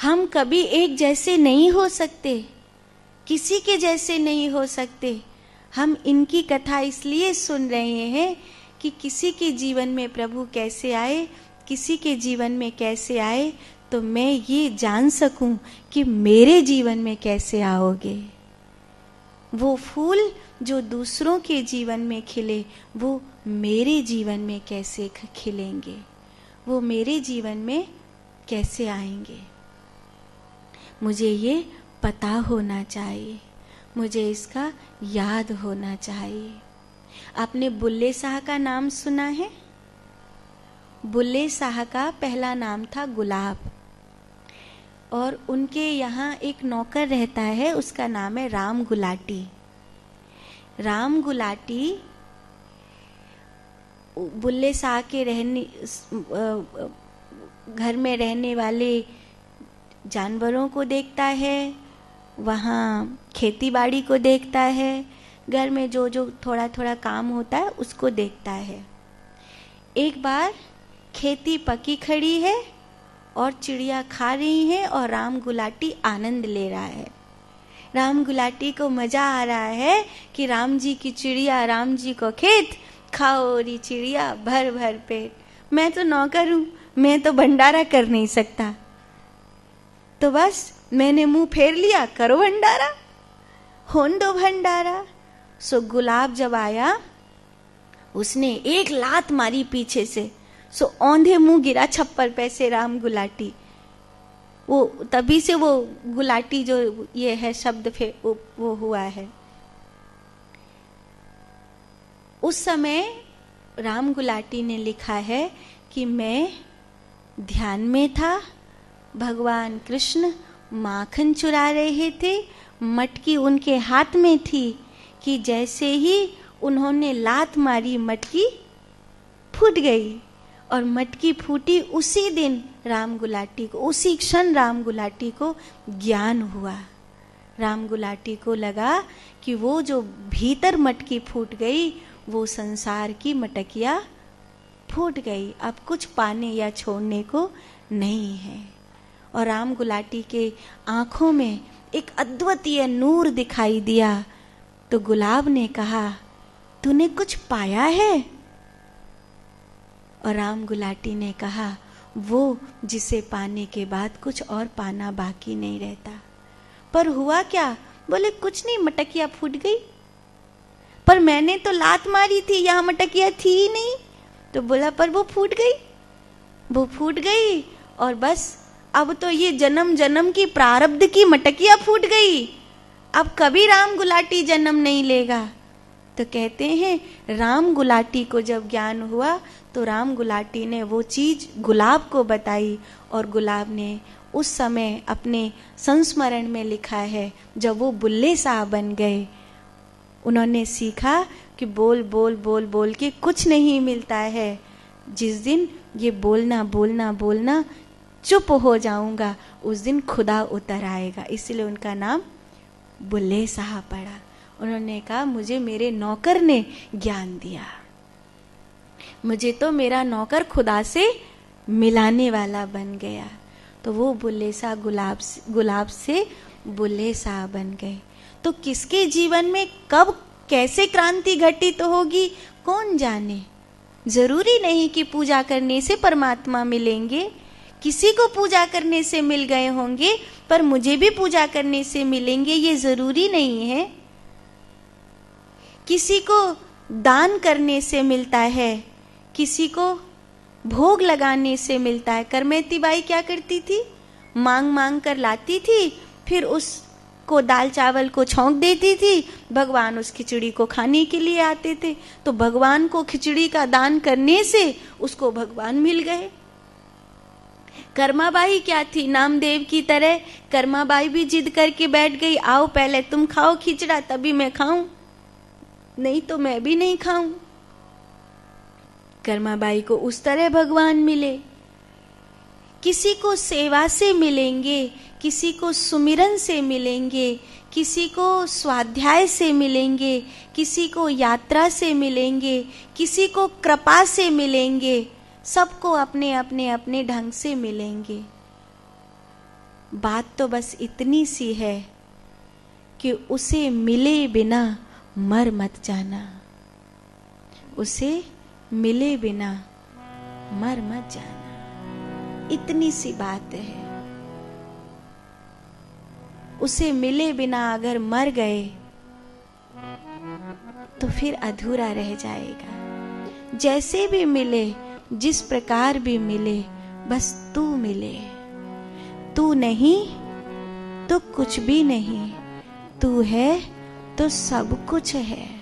हम कभी एक जैसे नहीं हो सकते, किसी के जैसे नहीं हो सकते। हम इनकी कथा इसलिए सुन रहे हैं कि किसी के जीवन में प्रभु कैसे आए, किसी के जीवन में कैसे आए, तो मैं ये जान सकूं कि मेरे जीवन में कैसे आओगे। वो फूल जो दूसरों के जीवन में खिले, वो मेरे जीवन में कैसे खिलेंगे, वो मेरे जीवन में कैसे आएंगे। मुझे ये पता होना चाहिए, मुझे इसका याद होना चाहिए। आपने बुल्ले शाह का नाम सुना है? बुल्ले शाह का पहला नाम था गुलाब, और उनके यहाँ एक नौकर रहता है, उसका नाम है राम गुलाटी। राम गुलाटी बुल्ले शाह के घर में रहने वाले जानवरों को देखता है, वहाँ खेती बाड़ी को देखता है, घर में जो जो थोड़ा थोड़ा काम होता है उसको देखता है। एक बार खेती पकी खड़ी है और चिड़िया खा रही है और राम गुलाटी आनंद ले रहा है। राम गुलाटी को मजा आ रहा है कि राम जी की चिड़िया, राम जी को खेत, खाओ री चिड़िया भर भर पेट। मैं तो नौकर हूँ, मैं तो भंडारा कर नहीं सकता, तो बस मैंने मुंह फेर लिया, करो भंडारा, होन दो भंडारा। सो गुलाब जब आया, उसने एक लात मारी पीछे से, सो औंधे मुंह गिरा छप्पर पे से राम गुलाटी। वो तभी से वो गुलाटी जो ये है शब्द फिर वो हुआ है। उस समय राम गुलाटी ने लिखा है कि मैं ध्यान में था, भगवान कृष्ण माखन चुरा रहे थे, मटकी उनके हाथ में थी कि जैसे ही उन्होंने लात मारी मटकी फूट गई, और मटकी फूटी उसी दिन राम गुलाटी को, उसी क्षण राम गुलाटी को ज्ञान हुआ। राम गुलाटी को लगा कि वो जो भीतर मटकी फूट गई, वो संसार की मटकिया फूट गई, अब कुछ पाने या छोड़ने को नहीं है। और राम गुलाटी के आंखों में एक अद्वितीय नूर दिखाई दिया, तो गुलाब ने कहा, तूने कुछ पाया है? और राम गुलाटी ने कहा, वो जिसे पाने के बाद कुछ और पाना बाकी नहीं रहता। पर हुआ क्या? बोले कुछ नहीं, मटकिया फूट गई। पर मैंने तो लात मारी थी, यहाँ मटकिया थी ही नहीं। तो बोला पर वो फूट गई, वो फूट गई, और बस अब तो ये जन्म जन्म की प्रारब्ध की मटकिया फूट गई, अब कभी राम गुलाटी जन्म नहीं लेगा। तो कहते हैं राम गुलाटी को जब ज्ञान हुआ, तो राम गुलाटी ने वो चीज गुलाब को बताई, और गुलाब ने उस समय अपने संस्मरण में लिखा है, जब वो बुल्ले शाह बन गए, उन्होंने सीखा कि बोल बोल बोल बोल के कुछ नहीं मिलता है। जिस दिन ये बोलना बोलना बोलना चुप हो जाऊंगा, उस दिन खुदा उतर आएगा। इसलिए उनका नाम बुल्ले शाह पड़ा। उन्होंने कहा, मुझे मेरे नौकर ने ज्ञान दिया, मुझे तो मेरा नौकर खुदा से मिलाने वाला बन गया। तो वो बुल्ले शाह गुलाब से बुल्ले शाह बन गए। तो किसके जीवन में कब कैसे क्रांति घटित होगी कौन जाने। जरूरी नहीं कि पूजा करने से परमात्मा मिलेंगे, किसी को पूजा करने से मिल गए होंगे, पर मुझे भी पूजा करने से मिलेंगे, ये जरूरी नहीं है। किसी को दान करने से मिलता है, किसी को भोग लगाने से मिलता है। करमेती बाई क्या करती थी? मांग मांग कर लाती थी, फिर उसको दाल चावल को छौंक देती थी, भगवान उस खिचड़ी को खाने के लिए आते थे। तो भगवान को खिचड़ी का दान करने से उसको भगवान मिल गए। कर्माबाई क्या थी? नामदेव की तरह कर्माबाई भी जिद करके बैठ गई, आओ पहले तुम खाओ खिचड़ा तभी मैं खाऊं, नहीं तो मैं भी नहीं खाऊं। कर्माबाई को उस तरह भगवान मिले। किसी को सेवा से मिलेंगे, किसी को सुमिरन से मिलेंगे, किसी को स्वाध्याय से मिलेंगे, किसी को यात्रा से मिलेंगे, किसी को कृपा से मिलेंगे, सबको अपने अपने अपने ढंग से मिलेंगे। बात तो बस इतनी सी है कि उसे मिले बिना मर मत जाना, उसे मिले बिना मर मत जाना। इतनी सी बात है। उसे मिले बिना अगर मर गए तो फिर अधूरा रह जाएगा। जैसे भी मिले, जिस प्रकार भी मिले, बस तू मिले। तू नहीं तो कुछ भी नहीं, तू है तो सब कुछ है।